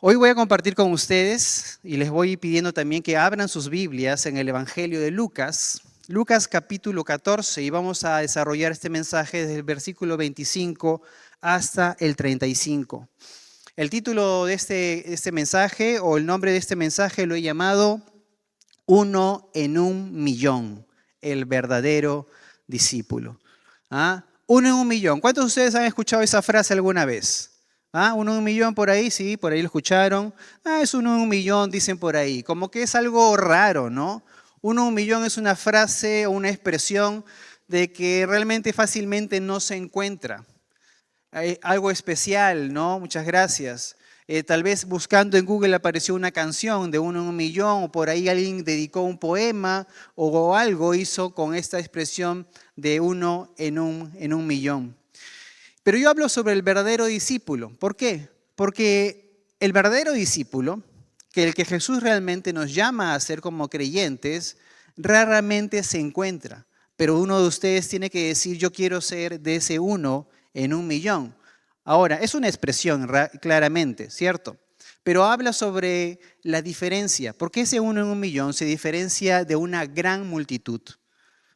Hoy voy a compartir con ustedes y les voy pidiendo también que abran sus Biblias en el Evangelio de Lucas, Lucas capítulo 14, y vamos a desarrollar este mensaje desde el versículo 25 hasta el 35. El título de este mensaje o el nombre de este mensaje lo he llamado Uno en un millón, el verdadero discípulo. Uno en un millón. ¿Cuántos de ustedes han escuchado esa frase alguna vez? Uno en un millón por ahí, sí, por ahí lo escucharon. Es uno en un millón, dicen por ahí. Como que es algo raro, ¿no? Uno en un millón es una frase o una expresión de que realmente fácilmente no se encuentra. Hay algo especial, ¿no? Muchas gracias. Tal vez buscando en Google apareció una canción de uno en un millón, o por ahí alguien dedicó un poema o algo hizo con esta expresión de uno en un millón. Pero yo hablo sobre el verdadero discípulo. ¿Por qué? Porque el verdadero discípulo, que el que Jesús realmente nos llama a ser como creyentes, raramente se encuentra. Pero uno de ustedes tiene que decir, yo quiero ser de ese uno en un millón. Ahora, es una expresión claramente, ¿cierto? Pero habla sobre la diferencia. ¿Por qué ese uno en un millón se diferencia de una gran multitud?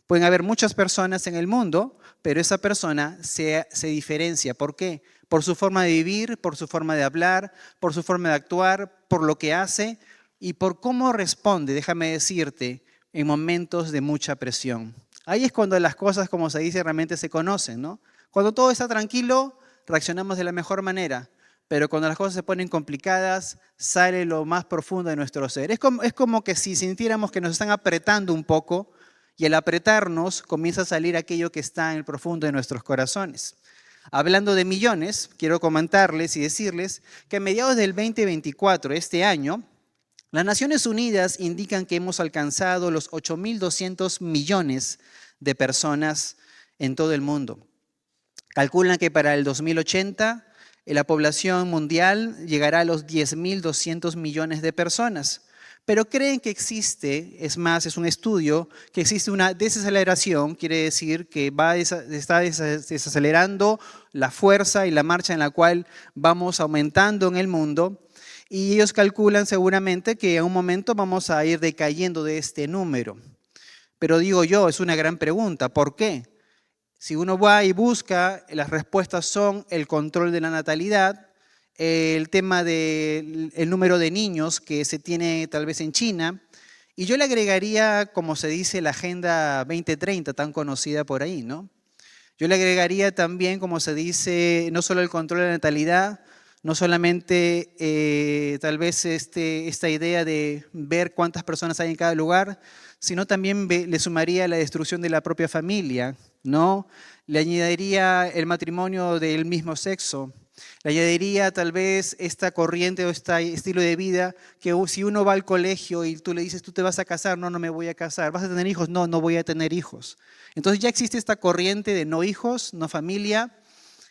Pueden haber muchas personas en el mundo, pero esa persona se diferencia. ¿Por qué? Por su forma de vivir, por su forma de hablar, por su forma de actuar, por lo que hace y por cómo responde, déjame decirte, en momentos de mucha presión. Ahí es cuando las cosas, como se dice, realmente se conocen, ¿no? Cuando todo está tranquilo, reaccionamos de la mejor manera, pero cuando las cosas se ponen complicadas, sale lo más profundo de nuestro ser. Es como que si sintiéramos que nos están apretando un poco, y al apretarnos comienza a salir aquello que está en el profundo de nuestros corazones. Hablando de millones, quiero comentarles y decirles que a mediados del 2024, este año, las Naciones Unidas indican que hemos alcanzado los 8.200 millones de personas en todo el mundo. Calculan que para el 2080 la población mundial llegará a los 10.200 millones de personas. Pero creen que existe, es más, es un estudio, que existe una desaceleración, quiere decir que está desacelerando la fuerza y la marcha en la cual vamos aumentando en el mundo. Y ellos calculan seguramente que en un momento vamos a ir decayendo de este número. Pero digo yo, es una gran pregunta, ¿por qué? Si uno va y busca, las respuestas son el control de la natalidad, el tema del número de niños que se tiene tal vez en China, y yo le agregaría, como se dice, la Agenda 2030, tan conocida por ahí, ¿no? Yo le agregaría también, como se dice, no solo el control de la natalidad, no solamente tal vez esta idea de ver cuántas personas hay en cada lugar, sino también le sumaría la destrucción de la propia familia, ¿no? Le añadiría el matrimonio del mismo sexo, le añadiría tal vez esta corriente o este estilo de vida que si uno va al colegio y tú le dices, tú te vas a casar, no, no me voy a casar, ¿vas a tener hijos? No, no voy a tener hijos. Entonces ya existe esta corriente de no hijos, no familia,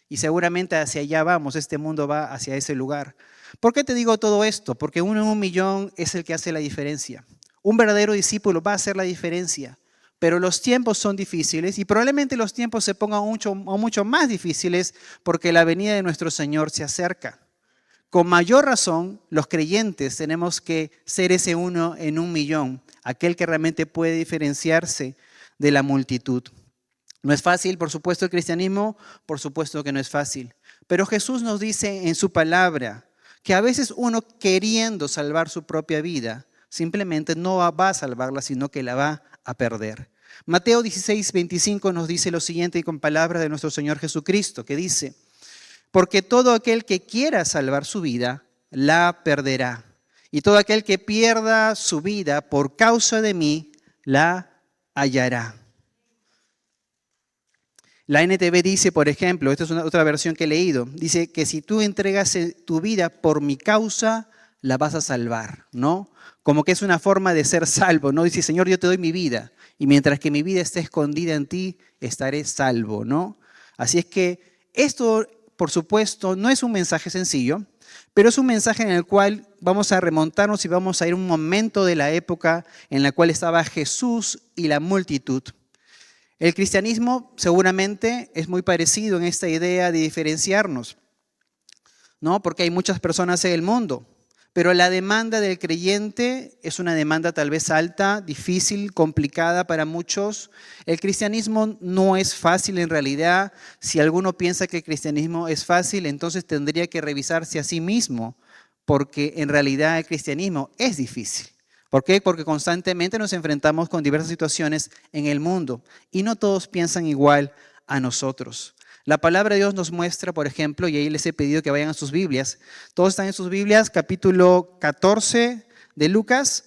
y seguramente hacia allá vamos, este mundo va hacia ese lugar. ¿Por qué te digo todo esto? Porque uno en un millón es el que hace la diferencia. Un verdadero discípulo va a hacer la diferencia. Pero los tiempos son difíciles y probablemente los tiempos se pongan mucho más difíciles porque la venida de nuestro Señor se acerca. Con mayor razón, los creyentes tenemos que ser ese uno en un millón, aquel que realmente puede diferenciarse de la multitud. No es fácil, por supuesto, el cristianismo, por supuesto que no es fácil. Pero Jesús nos dice en su palabra que a veces uno queriendo salvar su propia vida, simplemente no va a salvarla, sino que la va a perder. Mateo 16:25 nos dice lo siguiente y con palabras de nuestro Señor Jesucristo, que dice, porque todo aquel que quiera salvar su vida, la perderá. Y todo aquel que pierda su vida por causa de mí, la hallará. La NTV dice, por ejemplo, esta es otra versión que he leído, dice que si tú entregas tu vida por mi causa, la vas a salvar, ¿no? Como que es una forma de ser salvo, ¿no? Dice, Señor, yo te doy mi vida y mientras que mi vida esté escondida en ti, estaré salvo, ¿no? Así es que esto, por supuesto, no es un mensaje sencillo, pero es un mensaje en el cual vamos a remontarnos y vamos a ir a un momento de la época en la cual estaba Jesús y la multitud. El cristianismo seguramente es muy parecido en esta idea de diferenciarnos, ¿no? Porque hay muchas personas en el mundo. Pero la demanda del creyente es una demanda tal vez alta, difícil, complicada para muchos. El cristianismo no es fácil en realidad. Si alguno piensa que el cristianismo es fácil, entonces tendría que revisarse a sí mismo, porque en realidad el cristianismo es difícil. ¿Por qué? Porque constantemente nos enfrentamos con diversas situaciones en el mundo y no todos piensan igual a nosotros. La palabra de Dios nos muestra, por ejemplo, y ahí les he pedido que vayan a sus Biblias. Todos están en sus Biblias, capítulo 14 de Lucas.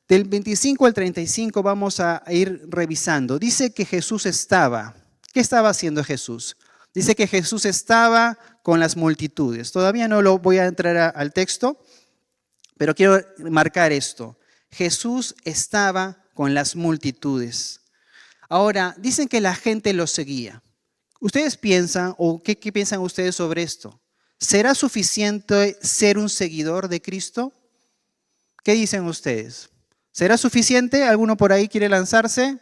Del 25 al 35 vamos a ir revisando. Dice que Jesús estaba. ¿Qué estaba haciendo Jesús? Dice que Jesús estaba con las multitudes. Todavía no lo voy a entrar al texto, pero quiero marcar esto. Jesús estaba con las multitudes. Ahora, dicen que la gente lo seguía. ¿Ustedes piensan o qué piensan ustedes sobre esto? ¿Será suficiente ser un seguidor de Cristo? ¿Qué dicen ustedes? ¿Será suficiente? ¿Alguno por ahí quiere lanzarse?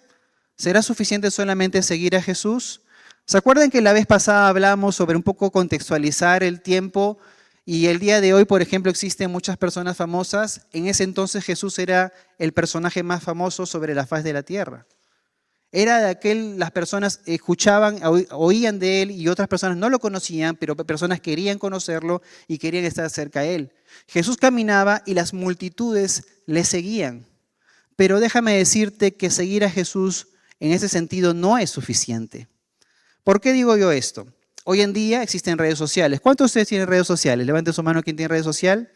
¿Será suficiente solamente seguir a Jesús? ¿Se acuerdan que la vez pasada hablamos sobre un poco contextualizar el tiempo? Y el día de hoy, por ejemplo, existen muchas personas famosas. En ese entonces Jesús era el personaje más famoso sobre la faz de la tierra. Era de aquel, las personas escuchaban, oían de él y otras personas no lo conocían, pero personas querían conocerlo y querían estar cerca a él. Jesús caminaba y las multitudes le seguían. Pero déjame decirte que seguir a Jesús en ese sentido no es suficiente. ¿Por qué digo yo esto? Hoy en día existen redes sociales. ¿Cuántos de ustedes tienen redes sociales? Levanten su mano quien tiene red social.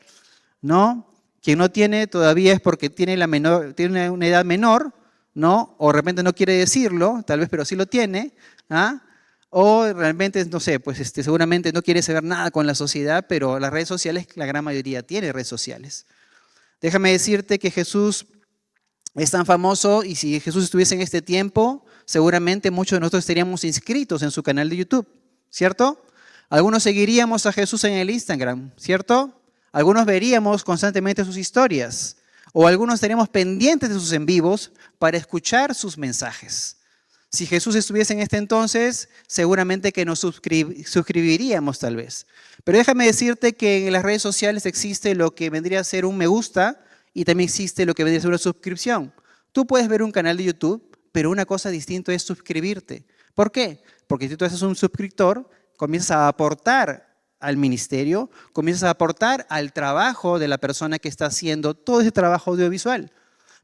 ¿No? Quien no tiene todavía es porque tiene una edad menor, ¿no? O de repente no quiere decirlo, tal vez, pero sí lo tiene, ¿ah? O realmente, no sé, pues seguramente no quiere saber nada con la sociedad, pero las redes sociales, la gran mayoría tiene redes sociales. Déjame decirte que Jesús es tan famoso y si Jesús estuviese en este tiempo, seguramente muchos de nosotros estaríamos inscritos en su canal de YouTube, ¿cierto? Algunos seguiríamos a Jesús en el Instagram, ¿cierto? Algunos veríamos constantemente sus historias. O algunos estaríamos pendientes de sus en vivos para escuchar sus mensajes. Si Jesús estuviese en este entonces, seguramente que nos suscribiríamos tal vez. Pero déjame decirte que en las redes sociales existe lo que vendría a ser un me gusta y también existe lo que vendría a ser una suscripción. Tú puedes ver un canal de YouTube, pero una cosa distinta es suscribirte. ¿Por qué? Porque si tú eres un suscriptor, comienzas a aportar al ministerio, comienzas a aportar al trabajo de la persona que está haciendo todo ese trabajo audiovisual.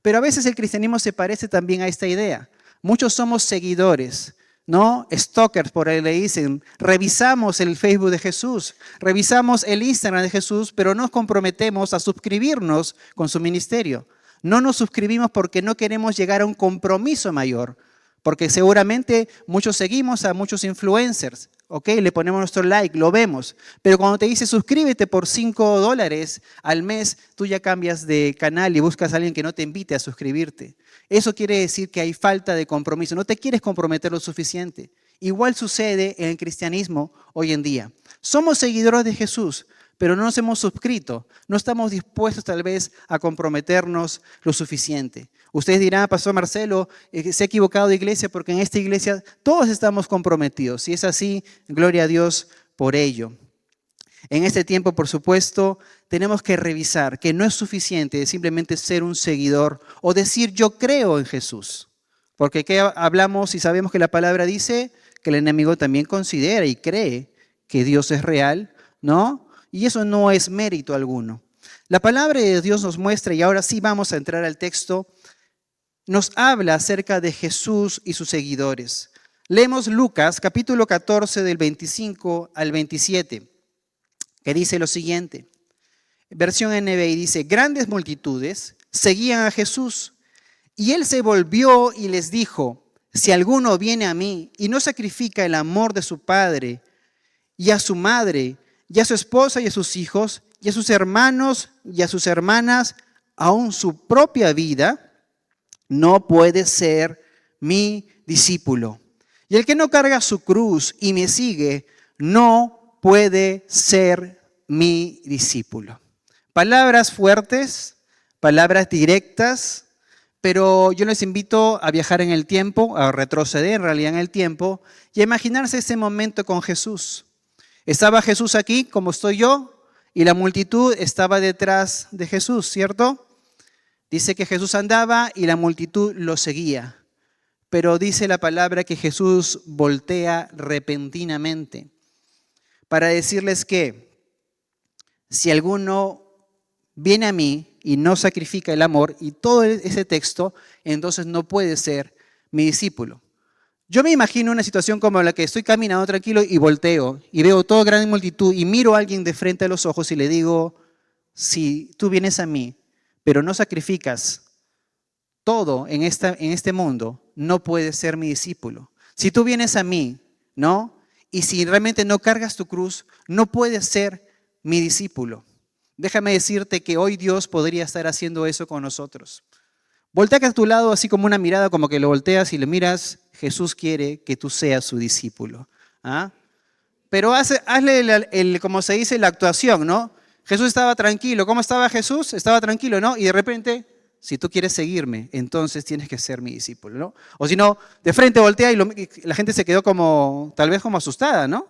Pero a veces el cristianismo se parece también a esta idea. Muchos somos seguidores, ¿no? Stalkers, por ahí le dicen. Revisamos el Facebook de Jesús, revisamos el Instagram de Jesús, pero no nos comprometemos a suscribirnos con su ministerio. No nos suscribimos porque no queremos llegar a un compromiso mayor. Porque seguramente muchos seguimos a muchos influencers, ¿ok? Le ponemos nuestro like, lo vemos. Pero cuando te dice suscríbete por $5 al mes, tú ya cambias de canal y buscas a alguien que no te invite a suscribirte. Eso quiere decir que hay falta de compromiso. No te quieres comprometer lo suficiente. Igual sucede en el cristianismo hoy en día. Somos seguidores de Jesús, pero no nos hemos suscrito. No estamos dispuestos tal vez a comprometernos lo suficiente. Ustedes dirán, Pastor Marcelo, se ha equivocado de iglesia porque en esta iglesia todos estamos comprometidos. Si es así, gloria a Dios por ello. En este tiempo, por supuesto, tenemos que revisar que no es suficiente simplemente ser un seguidor o decir yo creo en Jesús. Porque ¿qué hablamos y sabemos que la palabra dice? Que el enemigo también considera y cree que Dios es real, ¿no? Y eso no es mérito alguno. La palabra de Dios nos muestra, y ahora sí vamos a entrar al texto, nos habla acerca de Jesús y sus seguidores. Leemos Lucas capítulo 14 del 25 al 27, que dice lo siguiente. Versión NBI dice, grandes multitudes seguían a Jesús y él se volvió y les dijo, si alguno viene a mí y no sacrifica el amor de su padre y a su madre y a su esposa y a sus hijos y a sus hermanos y a sus hermanas, aun su propia vida, no puede ser mi discípulo. Y el que no carga su cruz y me sigue, no puede ser mi discípulo. Palabras fuertes, palabras directas, pero yo les invito a viajar en el tiempo, a retroceder en realidad en el tiempo y a imaginarse ese momento con Jesús. ¿Estaba Jesús aquí como estoy yo? y la multitud estaba detrás de Jesús, ¿cierto? Dice que Jesús andaba y la multitud lo seguía. Pero dice la palabra que Jesús voltea repentinamente para decirles que si alguno viene a mí y no sacrifica el amor y todo ese texto, entonces no puede ser mi discípulo. Yo me imagino una situación como la que estoy caminando tranquilo y volteo y veo toda gran multitud y miro a alguien de frente a los ojos y le digo, si tú vienes a mí, pero no sacrificas todo en este mundo, no puedes ser mi discípulo. Si tú vienes a mí, ¿no? Y si realmente no cargas tu cruz, no puedes ser mi discípulo. Déjame decirte que hoy Dios podría estar haciendo eso con nosotros. Voltea a tu lado así como una mirada, como que lo volteas y le miras. Jesús quiere que tú seas su discípulo. ¿Ah? Pero hazle, como se dice, la actuación, ¿no? Jesús estaba tranquilo. ¿Cómo estaba Jesús? Estaba tranquilo, ¿no? Y de repente, si tú quieres seguirme, entonces tienes que ser mi discípulo, ¿no? O si no, de frente voltea y la gente se quedó como, tal vez como asustada, ¿no?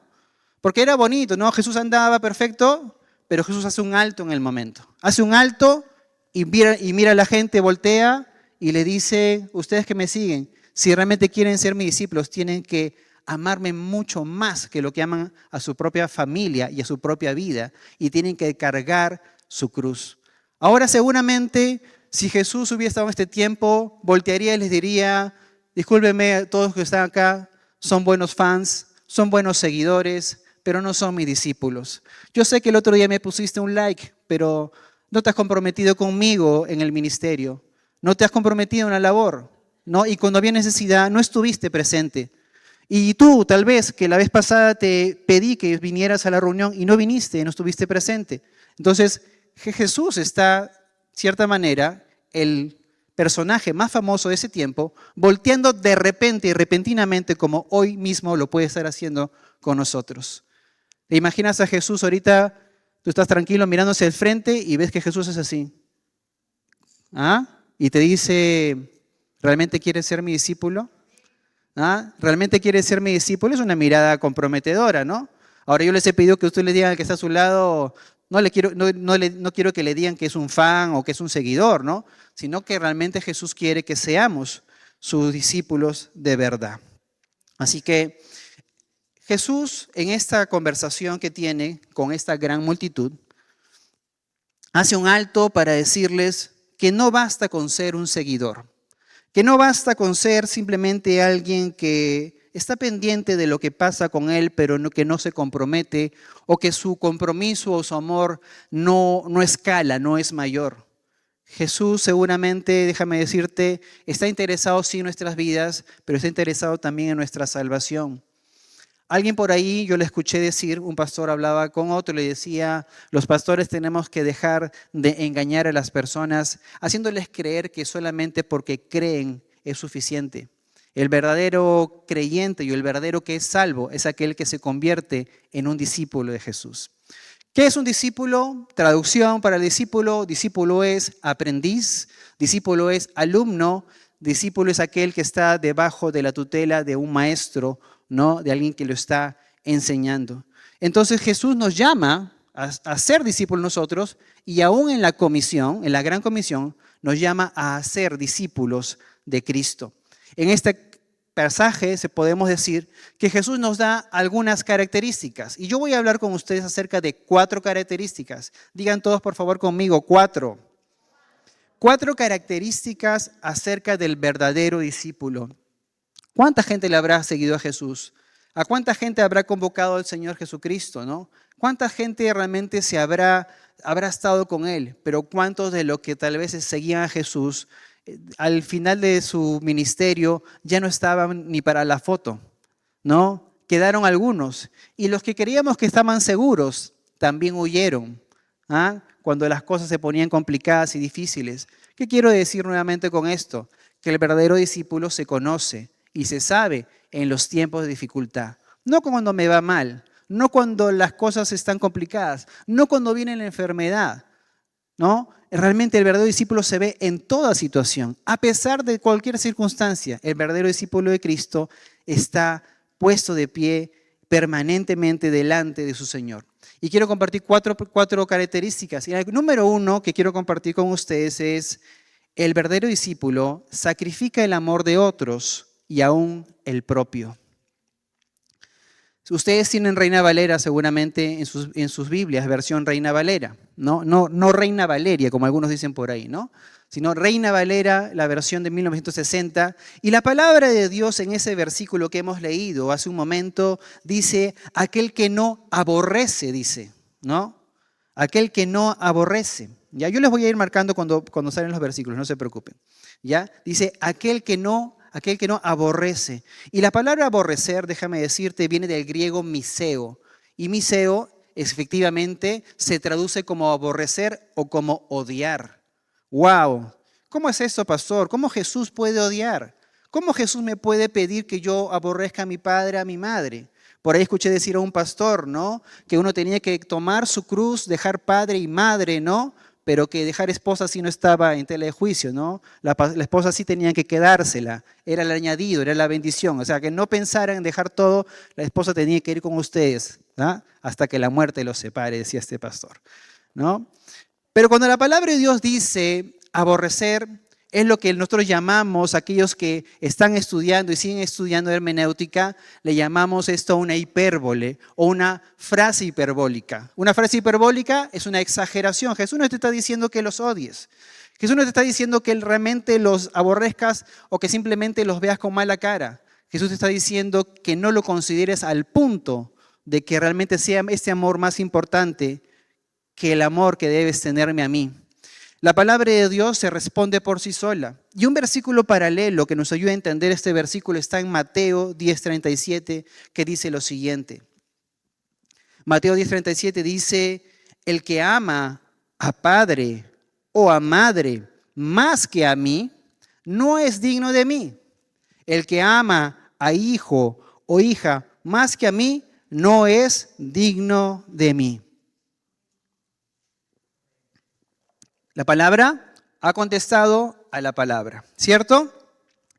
Porque era bonito, ¿no? Jesús andaba perfecto, pero Jesús hace un alto en el momento. Hace un alto y mira a la gente, voltea y le dice, ustedes que me siguen, si realmente quieren ser mis discípulos, tienen que amarme mucho más que lo que aman a su propia familia y a su propia vida, y tienen que cargar su cruz. Ahora seguramente, si Jesús hubiera estado en este tiempo, voltearía y les diría, discúlpenme a todos que están acá, son buenos fans, son buenos seguidores, pero no son mis discípulos. Yo sé que el otro día me pusiste un like, pero no te has comprometido conmigo en el ministerio, no te has comprometido en la labor, ¿no? Y cuando había necesidad no estuviste presente. Y tú, tal vez, que la vez pasada te pedí que vinieras a la reunión y no viniste, no estuviste presente. Entonces, Jesús está, de cierta manera, el personaje más famoso de ese tiempo, volteando de repente y repentinamente como hoy mismo lo puede estar haciendo con nosotros. ¿Te imaginas a Jesús ahorita? Tú estás tranquilo mirando hacia el frente y ves que Jesús es así. ¿Ah? Y te dice, ¿realmente quieres ser mi discípulo? ¿Ah? ¿Realmente quiere ser mi discípulo? Es una mirada comprometedora, ¿no? Ahora yo les he pedido que ustedes le digan al que está a su lado, no quiero que le digan que es un fan o que es un seguidor, ¿no? Sino que realmente Jesús quiere que seamos sus discípulos de verdad. Así que Jesús, en esta conversación que tiene con esta gran multitud, hace un alto para decirles que no basta con ser un seguidor. Que no basta con ser simplemente alguien que está pendiente de lo que pasa con él, pero que no se compromete, o que su compromiso o su amor no escala, no es mayor. Jesús seguramente, déjame decirte, está interesado sí en nuestras vidas, pero está interesado también en nuestra salvación. Alguien por ahí, yo le escuché decir, un pastor hablaba con otro, le decía, los pastores tenemos que dejar de engañar a las personas, haciéndoles creer que solamente porque creen es suficiente. El verdadero creyente y el verdadero que es salvo es aquel que se convierte en un discípulo de Jesús. ¿Qué es un discípulo? Traducción para el discípulo. Discípulo es aprendiz, discípulo es alumno, discípulo es aquel que está debajo de la tutela de un maestro, ¿no? De alguien que lo está enseñando. Entonces Jesús nos llama a ser discípulos nosotros, y aún en la comisión, en la gran comisión, nos llama a ser discípulos de Cristo. En este pasaje podemos decir que Jesús nos da algunas características, y yo voy a hablar con ustedes acerca de 4 características. Digan todos por favor conmigo, 4. 4 características acerca del verdadero discípulo. ¿Cuánta gente le habrá seguido a Jesús? ¿A cuánta gente habrá convocado al Señor Jesucristo, no? ¿Cuánta gente realmente habrá estado con Él? Pero ¿cuántos de los que tal vez seguían a Jesús, al final de su ministerio ya no estaban ni para la foto, ¿no? Quedaron algunos. Y los que creíamos que estaban seguros también huyeron, ¿ah? Cuando las cosas se ponían complicadas y difíciles. ¿Qué quiero decir nuevamente con esto? Que el verdadero discípulo se conoce y se sabe en los tiempos de dificultad. No cuando me va mal, no cuando las cosas están complicadas, no cuando viene la enfermedad, ¿no? Realmente el verdadero discípulo se ve en toda situación, a pesar de cualquier circunstancia. El verdadero discípulo de Cristo está puesto de pie permanentemente delante de su Señor. Y quiero compartir cuatro características. Y el número uno que quiero compartir con ustedes es: el verdadero discípulo sacrifica el amor de otros y aún el propio. Ustedes tienen Reina Valera seguramente en sus Biblias, versión Reina Valera, no Reina Valeria, como algunos dicen por ahí, ¿no? Sino Reina Valera, la versión de 1960. Y la palabra de Dios en ese versículo que hemos leído hace un momento dice: aquel que no aborrece, dice, ¿no? Aquel que no aborrece. Ya, yo les voy a ir marcando cuando salen los versículos, no se preocupen. Ya, dice aquel que no aborrece. Y la palabra aborrecer, déjame decirte, viene del griego miseo. Y miseo efectivamente se traduce como aborrecer o como odiar. ¡Wow! ¿Cómo es eso, pastor? ¿Cómo Jesús puede odiar? ¿Cómo Jesús me puede pedir que yo aborrezca a mi padre, a mi madre? Por ahí escuché decir a un pastor, ¿no? Que uno tenía que tomar su cruz, dejar padre y madre, ¿no? Pero que dejar esposa sí no estaba en tela de juicio, ¿no? La esposa sí tenía que quedársela, era el añadido, era la bendición. O sea, que no pensaran en dejar todo, la esposa tenía que ir con ustedes, ¿no? Hasta que la muerte los separe, decía este pastor, ¿no? Pero cuando la palabra de Dios dice aborrecer, es lo que nosotros llamamos, aquellos que están estudiando y siguen estudiando hermenéutica, le llamamos esto una hipérbole o una frase hiperbólica. Una frase hiperbólica es una exageración. Jesús no te está diciendo que los odies. Jesús no te está diciendo que realmente los aborrezcas o que simplemente los veas con mala cara. Jesús te está diciendo que no lo consideres al punto de que realmente sea este amor más importante que el amor que debes tenerme a mí. La palabra de Dios se responde por sí sola. Y un versículo paralelo que nos ayuda a entender este versículo está en Mateo 10:37, que dice lo siguiente. Mateo 10:37 dice: el que ama a padre o a madre más que a mí, no es digno de mí. El que ama a hijo o hija más que a mí, no es digno de mí. La palabra ha contestado a la palabra, ¿cierto?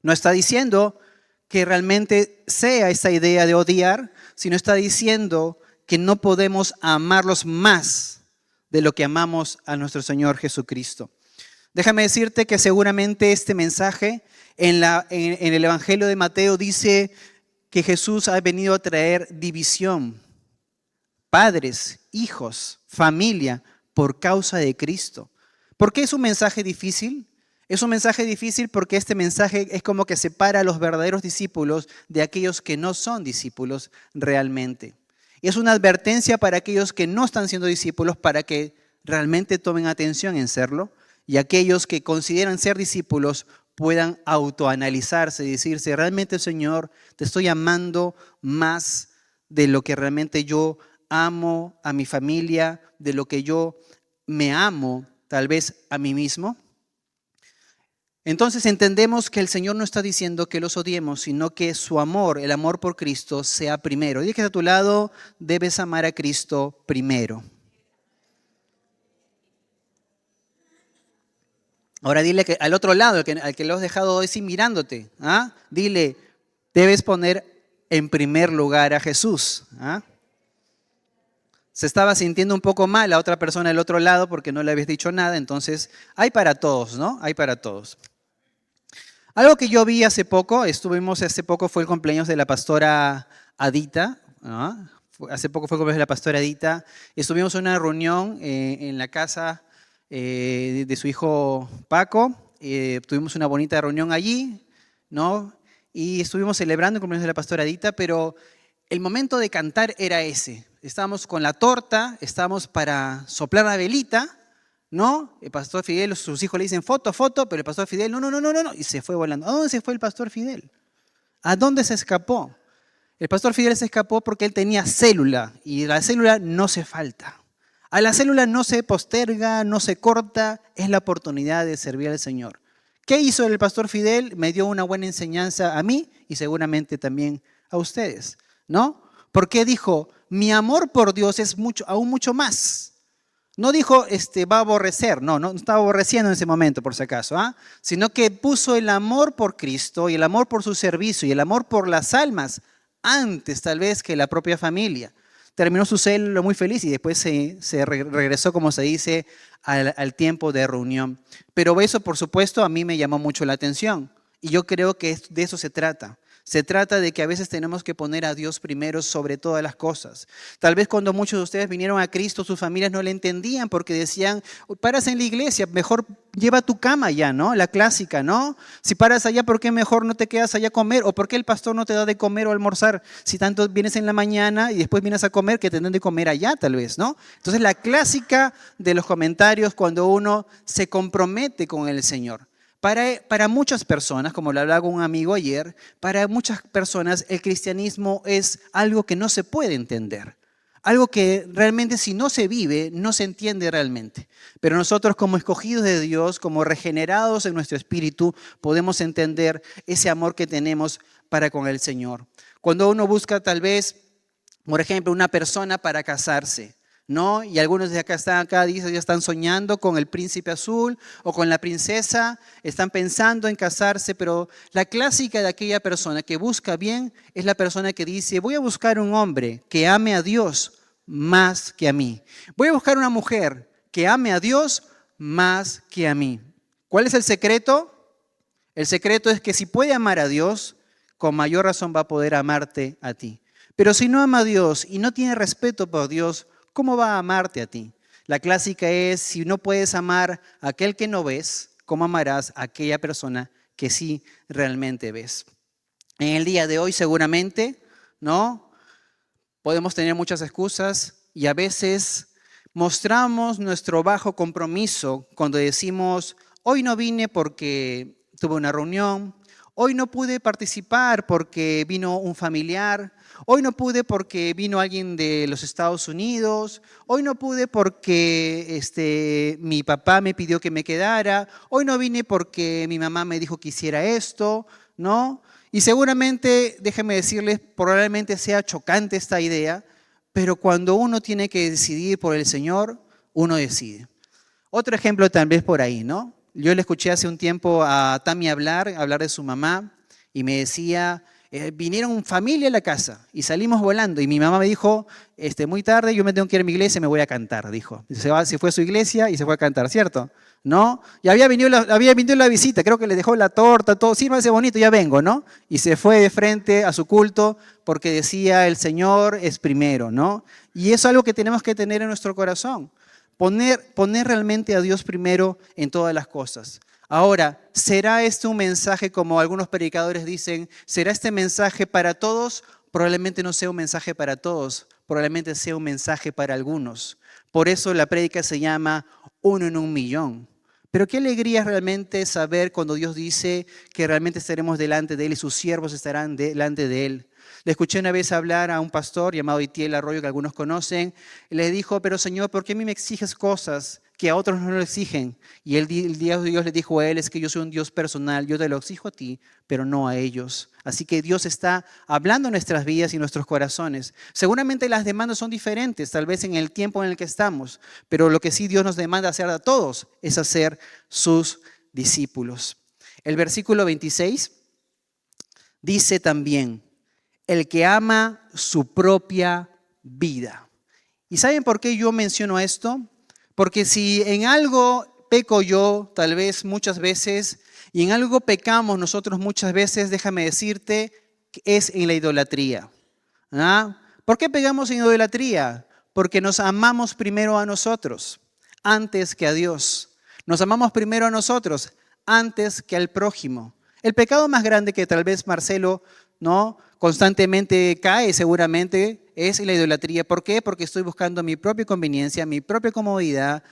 No está diciendo que realmente sea esa idea de odiar, sino está diciendo que no podemos amarlos más de lo que amamos a nuestro Señor Jesucristo. Déjame decirte que seguramente este mensaje en el Evangelio de Mateo dice que Jesús ha venido a traer división. Padres, hijos, familia, por causa de Cristo. ¿Por qué es un mensaje difícil? Es un mensaje difícil porque este mensaje es como que separa a los verdaderos discípulos de aquellos que no son discípulos realmente. Y es una advertencia para aquellos que no están siendo discípulos para que realmente tomen atención en serlo, y aquellos que consideran ser discípulos puedan autoanalizarse y decirse: realmente, Señor, te estoy amando más de lo que realmente yo amo a mi familia, de lo que yo me amo tal vez a mí mismo. Entonces entendemos que el Señor no está diciendo que los odiemos, sino que su amor, el amor por Cristo, sea primero. Dile que a tu lado: debes amar a Cristo primero. Ahora dile que al otro lado, al que lo has dejado hoy sin mirándote, ¿ah? Dile: debes poner en primer lugar a Jesús. ¿Ah? Se estaba sintiendo un poco mal la otra persona del otro lado porque no le habías dicho nada. Entonces hay para todos, ¿no? Hay para todos. Algo que yo vi hace poco, fue el cumpleaños de la pastora Adita, ¿no? Hace poco fue el cumpleaños de la pastora Adita. Estuvimos en una reunión en la casa de su hijo Paco. Tuvimos una bonita reunión allí, ¿no? Y estuvimos celebrando el cumpleaños de la pastora Adita, pero el momento de cantar era ese. Estábamos con la torta, estábamos para soplar la velita, ¿no? El pastor Fidel, sus hijos le dicen foto, pero el pastor Fidel, no, y se fue volando. ¿A dónde se fue el pastor Fidel? ¿A dónde se escapó? El pastor Fidel se escapó porque él tenía célula, y la célula no se falta. A la célula no se posterga, no se corta, es la oportunidad de servir al Señor. ¿Qué hizo el pastor Fidel? Me dio una buena enseñanza a mí y seguramente también a ustedes, ¿no? Porque dijo: mi amor por Dios es aún mucho más. No dijo, va a aborrecer, no estaba aborreciendo en ese momento, por si acaso, ¿ah? Sino que puso el amor por Cristo y el amor por su servicio y el amor por las almas antes tal vez que la propia familia. Terminó su célula muy feliz y después regresó, como se dice, al tiempo de reunión. Pero eso, por supuesto, a mí me llamó mucho la atención. Y yo creo que de eso se trata. Se trata de que a veces tenemos que poner a Dios primero sobre todas las cosas. Tal vez cuando muchos de ustedes vinieron a Cristo, sus familias no le entendían porque decían, paras en la iglesia, mejor lleva tu cama allá, ¿no? La clásica, ¿no? Si paras allá, ¿por qué mejor no te quedas allá a comer? ¿O por qué el pastor no te da de comer o almorzar? Si tanto vienes en la mañana y después vienes a comer, que te den de comer allá tal vez, ¿no? Entonces la clásica de los comentarios cuando uno se compromete con el Señor. Para muchas personas, como lo hablaba con un amigo ayer, para muchas personas el cristianismo es algo que no se puede entender. Algo que realmente si no se vive, no se entiende realmente. Pero nosotros como escogidos de Dios, como regenerados en nuestro espíritu, podemos entender ese amor que tenemos para con el Señor. Cuando uno busca tal vez, por ejemplo, una persona para casarse, ¿no? Y algunos de acá dicen, ya están soñando con el príncipe azul o con la princesa, están pensando en casarse, pero la clásica de aquella persona que busca bien es la persona que dice, voy a buscar un hombre que ame a Dios más que a mí. Voy a buscar una mujer que ame a Dios más que a mí. ¿Cuál es el secreto? El secreto es que si puede amar a Dios, con mayor razón va a poder amarte a ti. Pero si no ama a Dios y no tiene respeto por Dios, ¿cómo va a amarte a ti? La clásica es, si no puedes amar a aquel que no ves, ¿cómo amarás a aquella persona que sí realmente ves? En el día de hoy seguramente, ¿no? Podemos tener muchas excusas y a veces mostramos nuestro bajo compromiso cuando decimos, hoy no vine porque tuve una reunión, hoy no pude participar porque vino un familiar, hoy no pude porque vino alguien de los Estados Unidos, hoy no pude porque mi papá me pidió que me quedara, hoy no vine porque mi mamá me dijo que hiciera esto, ¿no? Y seguramente, déjenme decirles, probablemente sea chocante esta idea, pero cuando uno tiene que decidir por el Señor, uno decide. Otro ejemplo tal vez por ahí, ¿no? Yo le escuché hace un tiempo a Tami hablar de su mamá y me decía, vinieron familia a la casa y salimos volando y mi mamá me dijo, muy tarde yo me tengo que ir a mi iglesia y me voy a cantar, dijo. Se fue a su iglesia y se fue a cantar, ¿cierto? ¿No? Y había venido la visita, creo que le dejó la torta, todo, sírvase bonito, ya vengo, ¿no? Y se fue de frente a su culto porque decía, el Señor es primero, ¿no? Y eso es algo que tenemos que tener en nuestro corazón. Poner realmente a Dios primero en todas las cosas. Ahora, ¿será este un mensaje, como algunos predicadores dicen, será este mensaje para todos? Probablemente no sea un mensaje para todos, probablemente sea un mensaje para algunos. Por eso la prédica se llama uno en un millón. Pero qué alegría realmente saber cuando Dios dice que realmente estaremos delante de Él y sus siervos estarán delante de Él. Le escuché una vez hablar a un pastor llamado Itiel Arroyo, que algunos conocen, y le dijo, pero Señor, ¿por qué a mí me exiges cosas que a otros no lo exigen? Y Dios le dijo a él, es que yo soy un Dios personal, yo te lo exijo a ti, pero no a ellos. Así que Dios está hablando en nuestras vidas y nuestros corazones. Seguramente las demandas son diferentes, tal vez en el tiempo en el que estamos, pero lo que sí Dios nos demanda hacer a todos es hacer sus discípulos. El versículo 26 dice también, el que ama su propia vida. ¿Y saben por qué yo menciono esto? Porque si en algo peco yo, tal vez muchas veces, y en algo pecamos nosotros muchas veces, déjame decirte, es en la idolatría. ¿Ah? ¿Por qué pegamos en idolatría? Porque nos amamos primero a nosotros, antes que a Dios. Nos amamos primero a nosotros, antes que al prójimo. El pecado más grande que tal vez Marcelo, ¿no?, constantemente cae seguramente es la idolatría. ¿Por qué? Porque estoy buscando mi propia conveniencia, mi propia comodidad,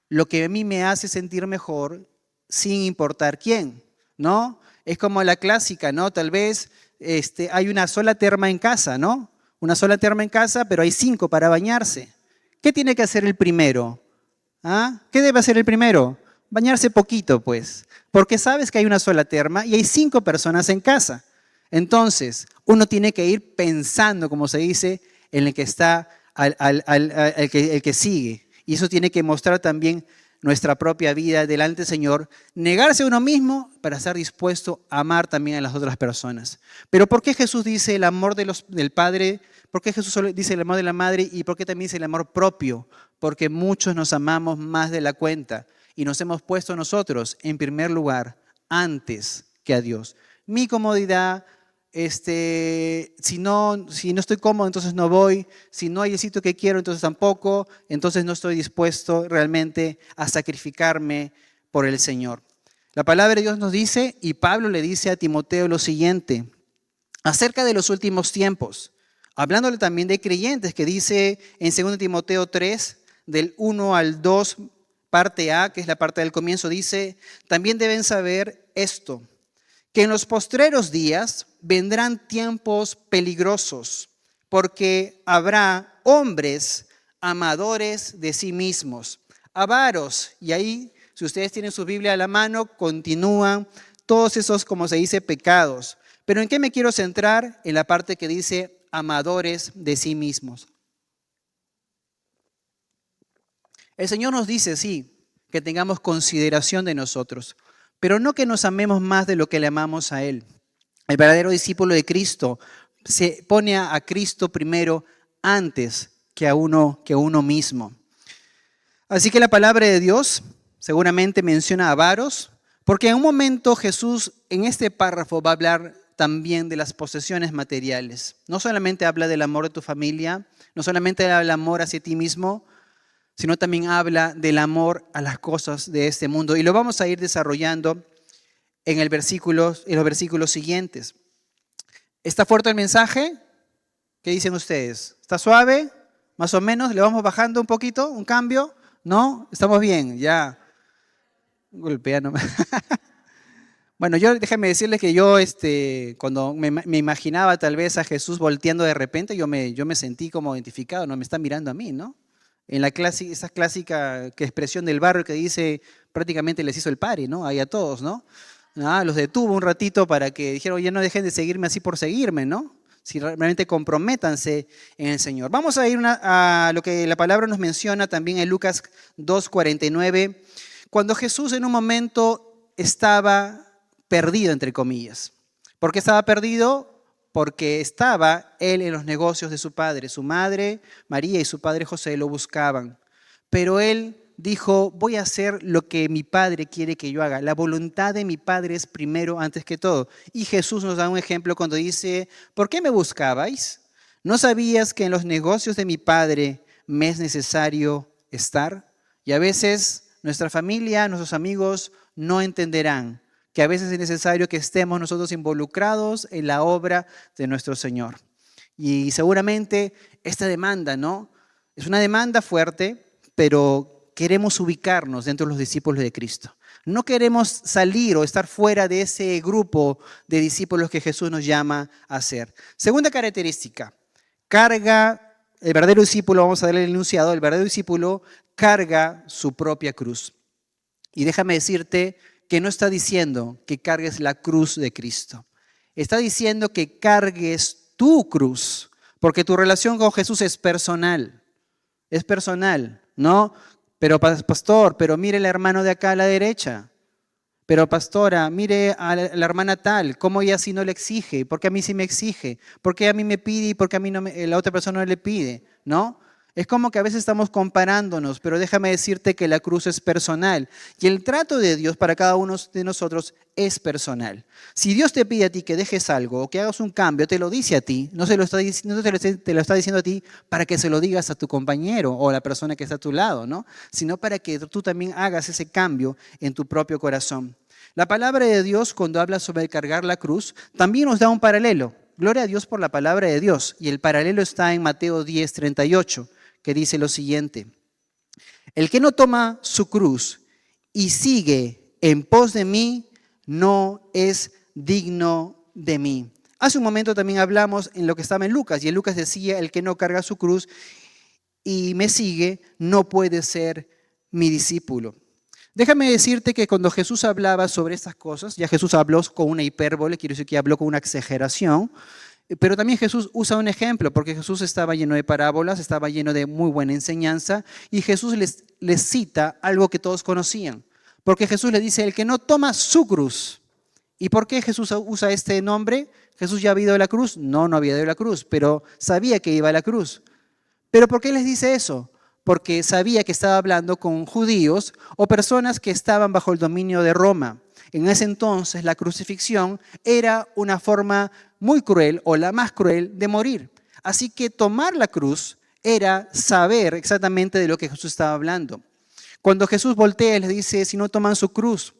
lo que a mí me hace sentir mejor sin importar quién, ¿no? Es como la clásica, ¿no? Tal vez hay una sola terma en casa, ¿no? Una sola terma en casa, pero hay 5 para bañarse. ¿Qué tiene que hacer el primero? ¿Ah? ¿Qué debe hacer el primero? Bañarse poquito, pues, porque sabes que hay una sola terma y hay 5 personas en casa. Entonces, uno tiene que ir pensando, como se dice, en el que está, el que sigue. Y eso tiene que mostrar también nuestra propia vida delante del Señor, negarse a uno mismo para estar dispuesto a amar también a las otras personas. Pero ¿por qué Jesús dice el amor del Padre? ¿Por qué Jesús solo dice el amor de la madre? ¿Y por qué también dice el amor propio? Porque muchos nos amamos más de la cuenta y nos hemos puesto nosotros en primer lugar antes que a Dios. Mi comodidad, si no estoy cómodo, entonces no voy. Si no hay el sitio que quiero, entonces tampoco. Entonces no estoy dispuesto realmente a sacrificarme por el Señor. La palabra de Dios nos dice, y Pablo le dice a Timoteo lo siguiente, acerca de los últimos tiempos, hablándole también de creyentes, que dice en 2 Timoteo 3, del 1 al 2, parte A, que es la parte del comienzo, dice, también deben saber esto, que en los postreros días vendrán tiempos peligrosos, porque habrá hombres amadores de sí mismos, avaros, y ahí, si ustedes tienen su Biblia a la mano, continúan todos esos, como se dice, pecados. Pero ¿en qué me quiero centrar? En la parte que dice amadores de sí mismos. El Señor nos dice, sí, que tengamos consideración de nosotros, pero no que nos amemos más de lo que le amamos a Él. El verdadero discípulo de Cristo se pone a Cristo primero antes que a uno mismo. Así que la palabra de Dios seguramente menciona avaros, porque en un momento Jesús en este párrafo va a hablar también de las posesiones materiales. No solamente habla del amor de tu familia, no solamente habla del amor hacia ti mismo, sino también habla del amor a las cosas de este mundo. Y lo vamos a ir desarrollando en los versículos siguientes. ¿Está fuerte el mensaje? ¿Qué dicen ustedes? ¿Está suave? ¿Más o menos? ¿Le vamos bajando un poquito? ¿Un cambio? ¿No? ¿Estamos bien? Ya. Golpea nomás. Bueno, déjame decirles que yo cuando me imaginaba tal vez a Jesús volteando de repente, yo me sentí como identificado, ¿no? Me está mirando a mí, ¿no? En esa clásica expresión del barrio que dice, prácticamente les hizo el pari, ¿no? Ahí a todos, ¿no? Los detuvo un ratito para que dijeran, oye, no dejen de seguirme así por seguirme, ¿no? Si realmente comprométanse en el Señor. Vamos a ir a lo que la palabra nos menciona también en Lucas 2:49, cuando Jesús en un momento estaba perdido, entre comillas. ¿Por qué estaba perdido? Porque estaba él en los negocios de su padre. Su madre María y su padre José lo buscaban. Pero él dijo, voy a hacer lo que mi padre quiere que yo haga. La voluntad de mi padre es primero antes que todo. Y Jesús nos da un ejemplo cuando dice, ¿por qué me buscabais? ¿No sabías que en los negocios de mi padre me es necesario estar? Y a veces nuestra familia, nuestros amigos no entenderán que a veces es necesario que estemos nosotros involucrados en la obra de nuestro Señor. Y seguramente esta demanda, ¿no? Es una demanda fuerte, pero queremos ubicarnos dentro de los discípulos de Cristo. No queremos salir o estar fuera de ese grupo de discípulos que Jesús nos llama a ser. Segunda característica, el verdadero discípulo, vamos a darle el enunciado, el verdadero discípulo carga su propia cruz. Y déjame decirte que no está diciendo que cargues la cruz de Cristo. Está diciendo que cargues tu cruz, porque tu relación con Jesús es personal, ¿no? Pero pastor, pero mire el hermano de acá a la derecha. Pero pastora, mire a la hermana tal, cómo ella sí no le exige, por qué a mí sí me exige, por qué a mí me pide y por qué a mí la otra persona no le pide, ¿no? Es como que a veces estamos comparándonos, pero déjame decirte que la cruz es personal y el trato de Dios para cada uno de nosotros es personal. Si Dios te pide a ti que dejes algo o que hagas un cambio, te lo dice a ti, no te lo está diciendo a ti para que se lo digas a tu compañero o a la persona que está a tu lado, ¿no? Sino para que tú también hagas ese cambio en tu propio corazón. La palabra de Dios, cuando habla sobre cargar la cruz, también nos da un paralelo. Gloria a Dios por la palabra de Dios. Y el paralelo está en Mateo 10:38. Que dice lo siguiente, el que no toma su cruz y sigue en pos de mí, no es digno de mí. Hace un momento también hablamos en lo que estaba en Lucas, y en Lucas decía, el que no carga su cruz y me sigue, no puede ser mi discípulo. Déjame decirte que cuando Jesús hablaba sobre estas cosas, ya Jesús habló con una hipérbole, quiero decir que habló con una exageración, Pero también Jesús usa un ejemplo, porque Jesús estaba lleno de parábolas, estaba lleno de muy buena enseñanza, y Jesús les cita algo que todos conocían. Porque Jesús les dice, el que no toma su cruz. ¿Y por qué Jesús usa este nombre? ¿Jesús ya había ido a la cruz? No, no había ido a la cruz, pero sabía que iba a la cruz. ¿Pero por qué les dice eso? Porque sabía que estaba hablando con judíos o personas que estaban bajo el dominio de Roma. En ese entonces la crucifixión era una forma muy cruel o la más cruel de morir. Así que tomar la cruz era saber exactamente de lo que Jesús estaba hablando. Cuando Jesús voltea y les dice, si no toman su cruz,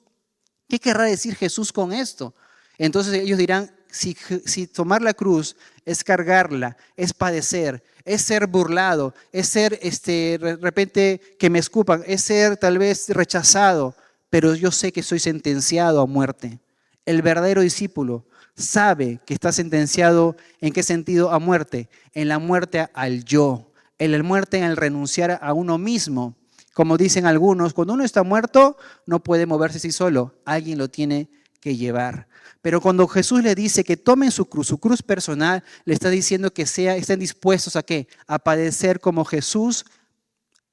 ¿qué querrá decir Jesús con esto? Entonces ellos dirán, si tomar la cruz es cargarla, es padecer, es ser burlado, es ser de repente que me escupan, es ser tal vez rechazado, pero yo sé que soy sentenciado a muerte. El verdadero discípulo sabe que está sentenciado, ¿en qué sentido? A muerte. En la muerte al yo, en la muerte en el renunciar a uno mismo. Como dicen algunos, cuando uno está muerto no puede moverse así solo, alguien lo tiene que llevar. Pero cuando Jesús le dice que tomen su cruz personal, le está diciendo que estén dispuestos a ¿qué? A padecer como Jesús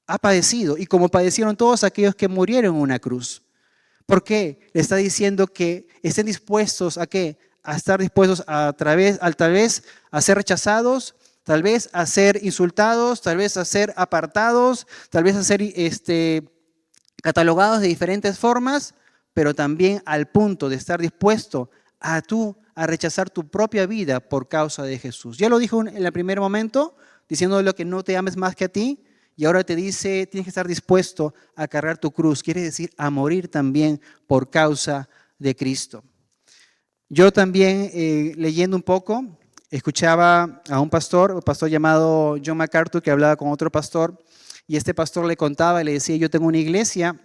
ha padecido y como padecieron todos aquellos que murieron en una cruz. ¿Por qué? Le está diciendo que estén dispuestos a ¿qué? A estar dispuestos tal vez a ser rechazados, tal vez a ser insultados, tal vez a ser apartados, tal vez a ser catalogados de diferentes formas, pero también al punto de estar dispuesto a rechazar tu propia vida por causa de Jesús. Ya lo dijo en el primer momento, diciendo lo que no te ames más que a ti, y ahora te dice, tienes que estar dispuesto a cargar tu cruz, quiere decir a morir también por causa de Cristo. Yo también, leyendo un poco, escuchaba a un pastor llamado John MacArthur, que hablaba con otro pastor, y este pastor le contaba y le decía, yo tengo una iglesia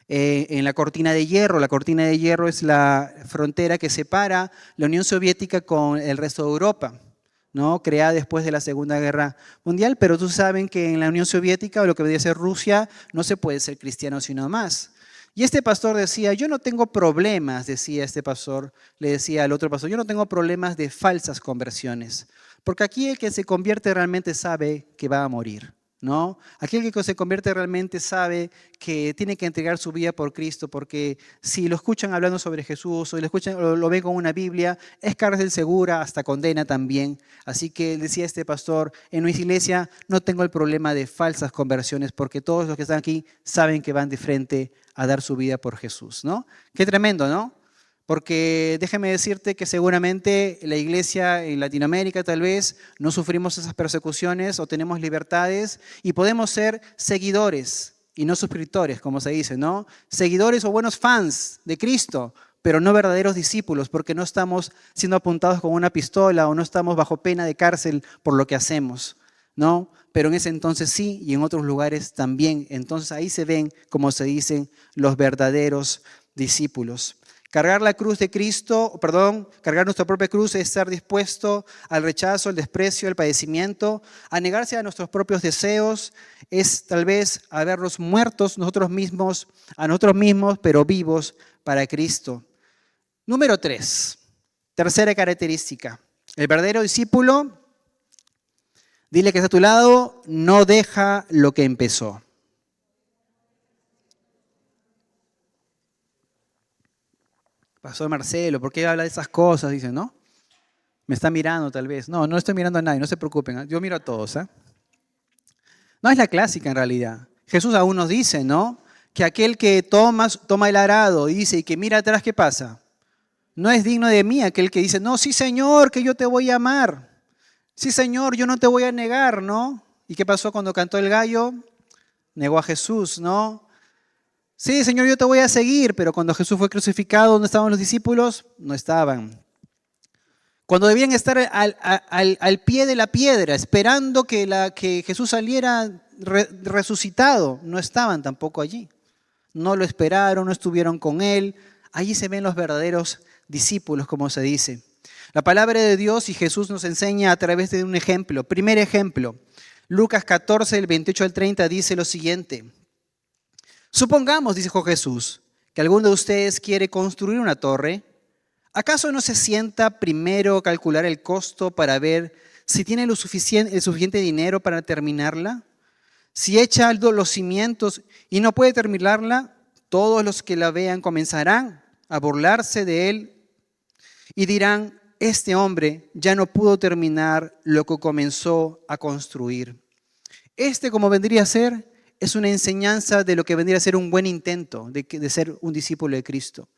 en la Cortina de Hierro. La Cortina de Hierro es la frontera que separa la Unión Soviética con el resto de Europa, ¿no? Creada después de la Segunda Guerra Mundial, pero tú saben que en la Unión Soviética, o lo que debería ser Rusia, no se puede ser cristiano sino más. Y este pastor decía, yo no tengo problemas, decía este pastor, le decía al otro pastor, yo no tengo problemas de falsas conversiones, porque aquí el que se convierte realmente sabe que va a morir, ¿no? Aquel que se convierte realmente sabe que tiene que entregar su vida por Cristo, porque si lo escuchan hablando sobre Jesús o lo ven con una Biblia, es cárcel segura, hasta condena también. Así que decía este pastor, en nuestra iglesia no tengo el problema de falsas conversiones, porque todos los que están aquí saben que van de frente a dar su vida por Jesús, ¿no? Qué tremendo, ¿no? Porque déjame decirte que seguramente la iglesia en Latinoamérica tal vez no sufrimos esas persecuciones o tenemos libertades y podemos ser seguidores y no suscriptores, como se dice, ¿no? Seguidores o buenos fans de Cristo, pero no verdaderos discípulos porque no estamos siendo apuntados con una pistola o no estamos bajo pena de cárcel por lo que hacemos, ¿no? Pero en ese entonces sí y en otros lugares también. Entonces ahí se ven, como se dicen, los verdaderos discípulos. Cargar la cruz de Cristo, cargar nuestra propia cruz es estar dispuesto al rechazo, al desprecio, al padecimiento, a negarse a nuestros propios deseos, es tal vez a vernos muertos a nosotros mismos, pero vivos para Cristo. Número 3, tercera característica. El verdadero discípulo, dile que está a tu lado, no deja lo que empezó. Pastor Marcelo, ¿por qué habla de esas cosas? Dice, ¿no? Me está mirando tal vez. No, no estoy mirando a nadie, no se preocupen. ¿Eh? Yo miro a todos. ¿Eh? No es la clásica en realidad. Jesús aún nos dice, ¿no? Que aquel que toma el arado y dice, y que mira atrás, ¿qué pasa? No es digno de mí aquel que dice, no, sí Señor, que yo te voy a amar. Sí Señor, yo no te voy a negar, ¿no? ¿Y qué pasó cuando cantó el gallo? Negó a Jesús, ¿no? Sí, Señor, yo te voy a seguir, pero cuando Jesús fue crucificado, ¿dónde estaban los discípulos? No estaban. Cuando debían estar al pie de la piedra, esperando que Jesús saliera resucitado, no estaban tampoco allí. No lo esperaron, no estuvieron con él. Allí se ven los verdaderos discípulos, como se dice. La palabra de Dios y Jesús nos enseña a través de un ejemplo. Primer ejemplo, Lucas 14, del 28 al 30, dice lo siguiente. Supongamos, dijo Jesús, que alguno de ustedes quiere construir una torre. ¿Acaso no se sienta primero a calcular el costo para ver si tiene el suficiente dinero para terminarla? Si echa los cimientos y no puede terminarla, todos los que la vean comenzarán a burlarse de él y dirán, este hombre ya no pudo terminar lo que comenzó a construir. Como vendría a ser, es una enseñanza de lo que vendría a ser un buen intento de ser un discípulo de Cristo.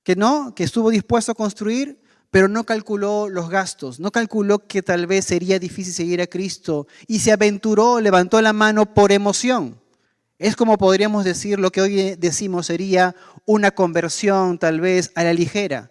Que estuvo dispuesto a construir, pero no calculó los gastos, no calculó que tal vez sería difícil seguir a Cristo y se aventuró, levantó la mano por emoción. Es como podríamos decir lo que hoy decimos sería una conversión tal vez a la ligera.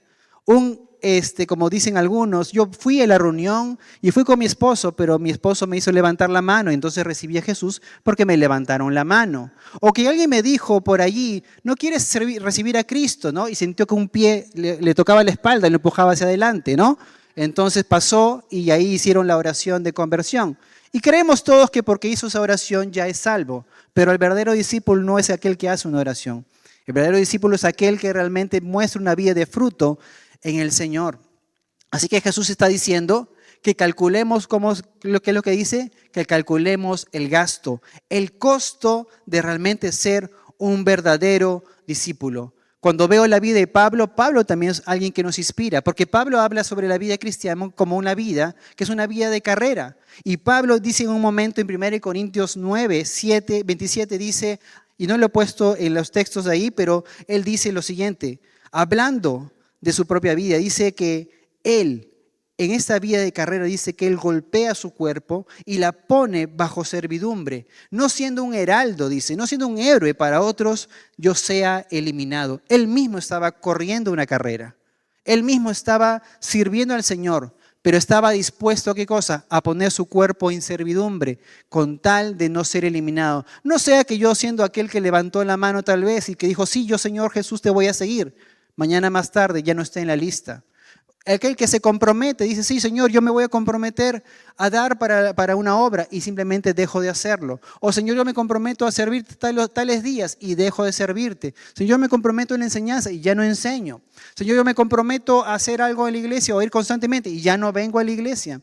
Como dicen algunos, yo fui a la reunión y fui con mi esposo, pero mi esposo me hizo levantar la mano, entonces recibí a Jesús porque me levantaron la mano. O que alguien me dijo por allí, ¿no quieres recibir a Cristo? ¿No? Y sintió que un pie le tocaba la espalda y lo empujaba hacia adelante, ¿no? Entonces pasó y ahí hicieron la oración de conversión. Y creemos todos que porque hizo esa oración ya es salvo, pero el verdadero discípulo no es aquel que hace una oración. El verdadero discípulo es aquel que realmente muestra una vida de fruto en el Señor. Así que Jesús está diciendo que calculemos, ¿qué es lo que dice? Que calculemos el gasto, el costo de realmente ser un verdadero discípulo. Cuando veo la vida de Pablo, Pablo también es alguien que nos inspira, porque Pablo habla sobre la vida cristiana como una vida, que es una vida de carrera. Y Pablo dice en un momento en 1 Corintios 9, 27, dice, y no lo he puesto en los textos de ahí, pero él dice lo siguiente, hablando de su propia vida, dice que él, en esta vida de carrera, dice que él golpea su cuerpo y la pone bajo servidumbre, no siendo un heraldo, dice, no siendo un héroe para otros, yo sea eliminado. Él mismo estaba corriendo una carrera, él mismo estaba sirviendo al Señor, pero estaba dispuesto ¿a qué cosa? A poner su cuerpo en servidumbre con tal de no ser eliminado. No sea que yo siendo aquel que levantó la mano tal vez y que dijo, sí, yo Señor Jesús te voy a seguir, mañana más tarde ya no esté en la lista. Aquel que se compromete, dice, sí, Señor, yo me voy a comprometer a dar para una obra y simplemente dejo de hacerlo. O, Señor, yo me comprometo a servirte tales días y dejo de servirte. Señor, yo me comprometo en la enseñanza y ya no enseño. Señor, yo me comprometo a hacer algo en la iglesia o ir constantemente y ya no vengo a la iglesia.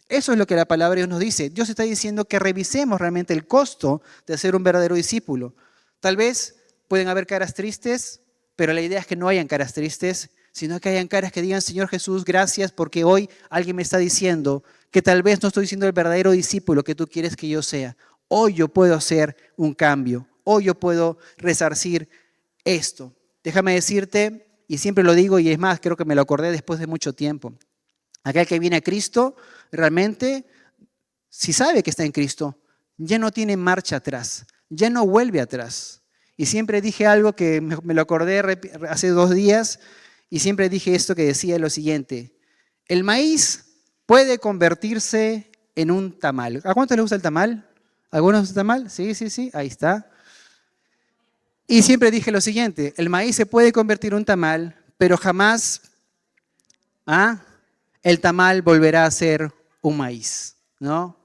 Eso es lo que la palabra de Dios nos dice. Dios está diciendo que revisemos realmente el costo de ser un verdadero discípulo. Tal vez pueden haber caras tristes, pero la idea es que no hayan caras tristes, sino que hayan caras que digan, Señor Jesús, gracias porque hoy alguien me está diciendo que tal vez no estoy siendo el verdadero discípulo que tú quieres que yo sea. Hoy yo puedo hacer un cambio. Hoy yo puedo resarcir esto. Déjame decirte, y siempre lo digo, y es más, creo que me lo acordé después de mucho tiempo. Aquel que viene a Cristo, realmente, si sabe que está en Cristo, ya no tiene marcha atrás, ya no vuelve atrás. Y siempre dije algo que me lo acordé hace 2 días, y siempre dije esto que decía lo siguiente, el maíz puede convertirse en un tamal. ¿A cuántos les gusta el tamal? ¿Algunos les gusta el tamal? Sí, ahí está. Y siempre dije lo siguiente, el maíz se puede convertir en un tamal, pero jamás el tamal volverá a ser un maíz, ¿no?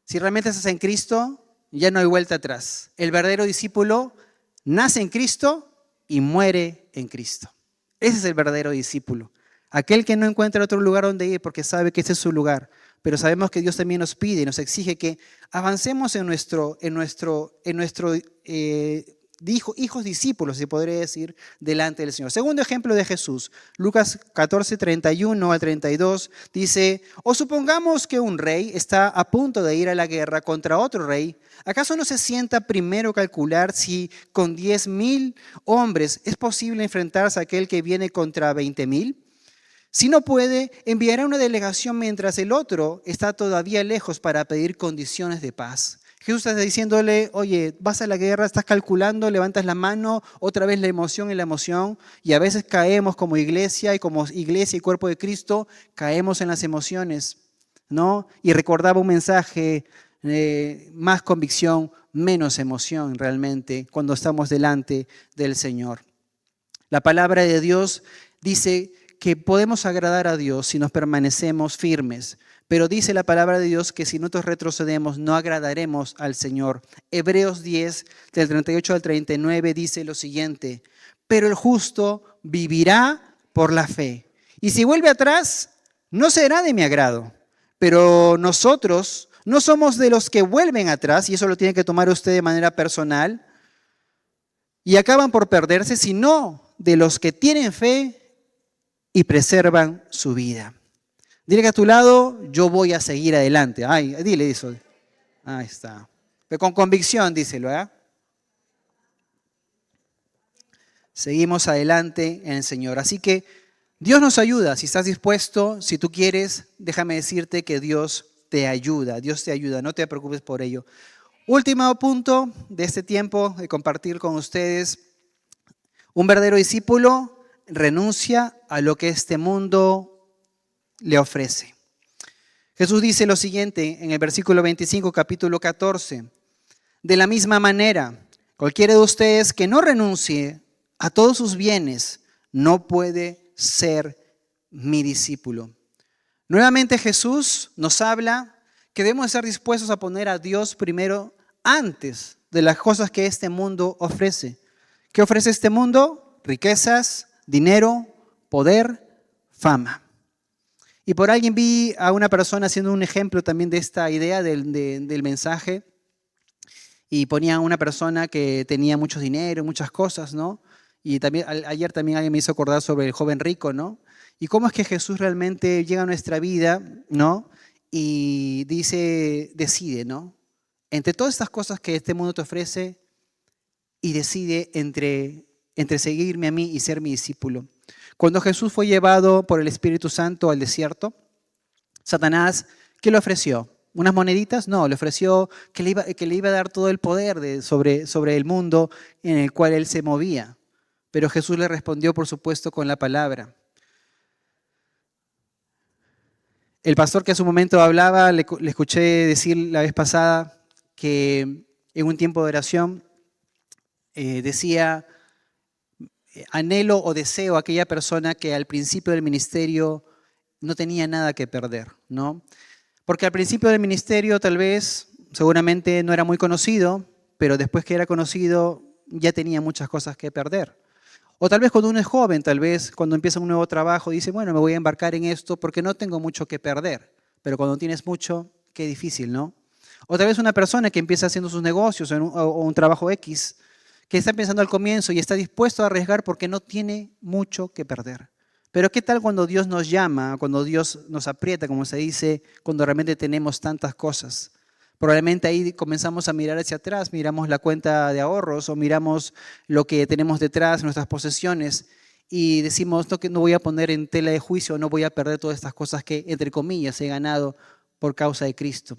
Si realmente estás en Cristo, ya no hay vuelta atrás. El verdadero discípulo nace en Cristo y muere en Cristo. Ese es el verdadero discípulo. Aquel que no encuentra otro lugar donde ir porque sabe que ese es su lugar. Pero sabemos que Dios también nos pide y nos exige que avancemos en nuestro hijos discípulos, se podría decir, delante del Señor. Segundo ejemplo de Jesús, Lucas 14, 31 al 32, dice, o supongamos que un rey está a punto de ir a la guerra contra otro rey, ¿acaso no se sienta primero a calcular si con 10,000 hombres es posible enfrentarse a aquel que viene contra 20,000? Si no puede, enviará una delegación mientras el otro está todavía lejos para pedir condiciones de paz. Jesús está diciéndole, oye, vas a la guerra, estás calculando, levantas la mano, otra vez la emoción y la emoción, y a veces caemos como iglesia y cuerpo de Cristo, caemos en las emociones, ¿no? Y recordaba un mensaje, más convicción, menos emoción realmente, cuando estamos delante del Señor. La palabra de Dios dice que podemos agradar a Dios si nos permanecemos firmes. Pero dice la palabra de Dios que si nosotros retrocedemos no agradaremos al Señor. Hebreos 10, del 38 al 39 dice lo siguiente, pero el justo vivirá por la fe. Y si vuelve atrás, no será de mi agrado. Pero nosotros no somos de los que vuelven atrás, y eso lo tiene que tomar usted de manera personal, y acaban por perderse, sino de los que tienen fe y preservan su vida. Dile que a tu lado, yo voy a seguir adelante. Ay, dile eso. Ahí está. Pero con convicción, díselo, ¿eh? Seguimos adelante en el Señor. Así que Dios nos ayuda. Si estás dispuesto, si tú quieres, déjame decirte que Dios te ayuda. Dios te ayuda. No te preocupes por ello. Último punto de este tiempo de compartir con ustedes. Un verdadero discípulo renuncia a lo que este mundo le ofrece. Jesús dice lo siguiente en el versículo 25, capítulo 14. De la misma manera, cualquiera de ustedes que no renuncie a todos sus bienes no puede ser mi discípulo. Nuevamente Jesús nos habla que debemos estar dispuestos a poner a Dios primero antes de las cosas que este mundo ofrece. ¿Qué ofrece este mundo? Riquezas, dinero, poder, fama. Y por alguien vi a una persona haciendo un ejemplo también de esta idea del mensaje, y ponía a una persona que tenía mucho dinero, muchas cosas, ¿no? Y también ayer también alguien me hizo acordar sobre el joven rico, ¿no? Y cómo es que Jesús realmente llega a nuestra vida, ¿no? Y decide, ¿no? Entre todas estas cosas que este mundo te ofrece, y decide entre seguirme a mí y ser mi discípulo. Cuando Jesús fue llevado por el Espíritu Santo al desierto, Satanás, ¿qué le ofreció? ¿Unas moneditas? No, le ofreció que le iba a dar todo el poder sobre el mundo en el cual él se movía. Pero Jesús le respondió, por supuesto, con la palabra. El pastor que a su momento hablaba, le escuché decir la vez pasada que en un tiempo de oración decía, anhelo o deseo a aquella persona que al principio del ministerio no tenía nada que perder, ¿no? Porque al principio del ministerio tal vez, seguramente no era muy conocido, pero después que era conocido ya tenía muchas cosas que perder. O tal vez cuando uno es joven, tal vez cuando empieza un nuevo trabajo, dice, bueno, me voy a embarcar en esto porque no tengo mucho que perder. Pero cuando tienes mucho, qué difícil, ¿no? O tal vez una persona que empieza haciendo sus negocios o un trabajo X, que está pensando al comienzo y está dispuesto a arriesgar porque no tiene mucho que perder. Pero ¿qué tal cuando Dios nos llama, cuando Dios nos aprieta, como se dice, cuando realmente tenemos tantas cosas? Probablemente ahí comenzamos a mirar hacia atrás, miramos la cuenta de ahorros o miramos lo que tenemos detrás, nuestras posesiones, y decimos, no, que no voy a poner en tela de juicio, no voy a perder todas estas cosas que, entre comillas, he ganado por causa de Cristo.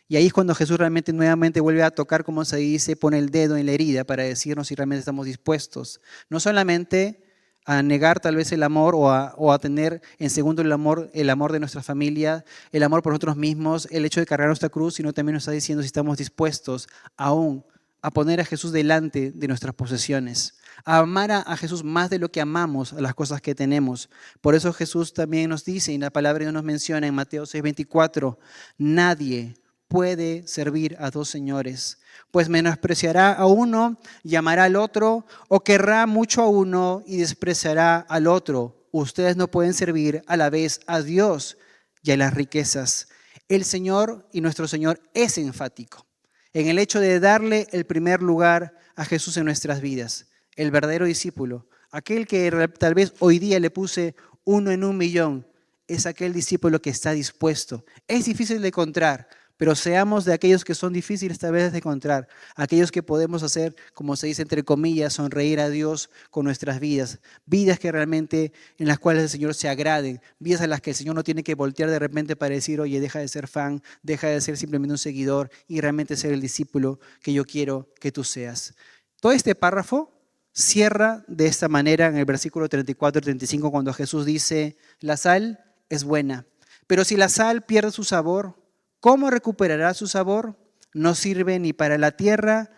Y ahí es cuando Jesús realmente nuevamente vuelve a tocar, como se dice, pone el dedo en la herida para decirnos si realmente estamos dispuestos. No solamente a negar tal vez el amor o a tener en segundo el amor de nuestra familia, el amor por nosotros mismos, el hecho de cargar nuestra cruz, sino también nos está diciendo si estamos dispuestos aún a poner a Jesús delante de nuestras posesiones, a amar a Jesús más de lo que amamos a las cosas que tenemos. Por eso Jesús también nos dice, y la palabra nos menciona en Mateo 6:24, nadie puede servir a dos señores, pues menospreciará a uno y amará al otro, o querrá mucho a uno y despreciará al otro. Ustedes no pueden servir a la vez a Dios y a las riquezas. El Señor y nuestro Señor es enfático en el hecho de darle el primer lugar a Jesús en nuestras vidas. El verdadero discípulo, aquel que tal vez hoy día le puse 1 en 1.000.000, es aquel discípulo que está dispuesto. Es difícil de encontrar, pero seamos de aquellos que son difíciles tal vez de encontrar, aquellos que podemos hacer, como se dice entre comillas, sonreír a Dios con nuestras vidas, vidas que realmente en las cuales el Señor se agrade, vidas en las que el Señor no tiene que voltear de repente para decir, oye, deja de ser fan, deja de ser simplemente un seguidor y realmente ser el discípulo que yo quiero que tú seas. Todo este párrafo cierra de esta manera en el versículo 34 y 35 cuando Jesús dice, la sal es buena, pero si la sal pierde su sabor, ¿cómo recuperará su sabor? No sirve ni para la tierra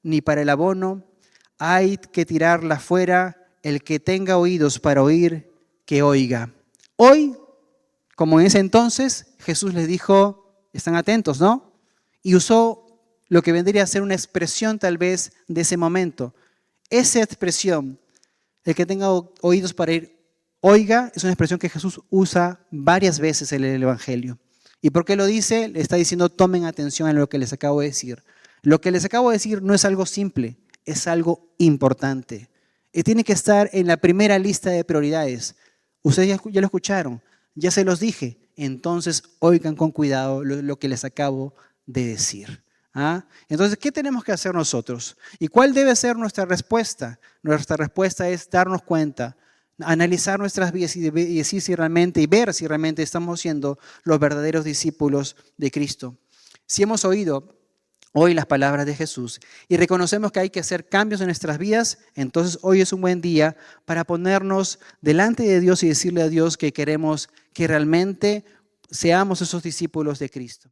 ni para el abono. Hay que tirarla fuera. El que tenga oídos para oír, que oiga. Hoy, como en ese entonces, Jesús les dijo, están atentos, ¿no? Y usó lo que vendría a ser una expresión tal vez de ese momento. Esa expresión, el que tenga oídos para Oiga es una expresión que Jesús usa varias veces en el Evangelio. ¿Y por qué lo dice? Le está diciendo, tomen atención a lo que les acabo de decir. Lo que les acabo de decir no es algo simple, es algo importante. Y tiene que estar en la primera lista de prioridades. Ustedes ya lo escucharon, ya se los dije. Entonces, oigan con cuidado lo que les acabo de decir. ¿Ah? Entonces, ¿qué tenemos que hacer nosotros? ¿Y cuál debe ser nuestra respuesta? Nuestra respuesta es darnos cuenta, analizar nuestras vidas y decir si realmente, y ver si realmente estamos siendo los verdaderos discípulos de Cristo. Si hemos oído hoy las palabras de Jesús y reconocemos que hay que hacer cambios en nuestras vidas, entonces hoy es un buen día para ponernos delante de Dios y decirle a Dios que queremos que realmente seamos esos discípulos de Cristo.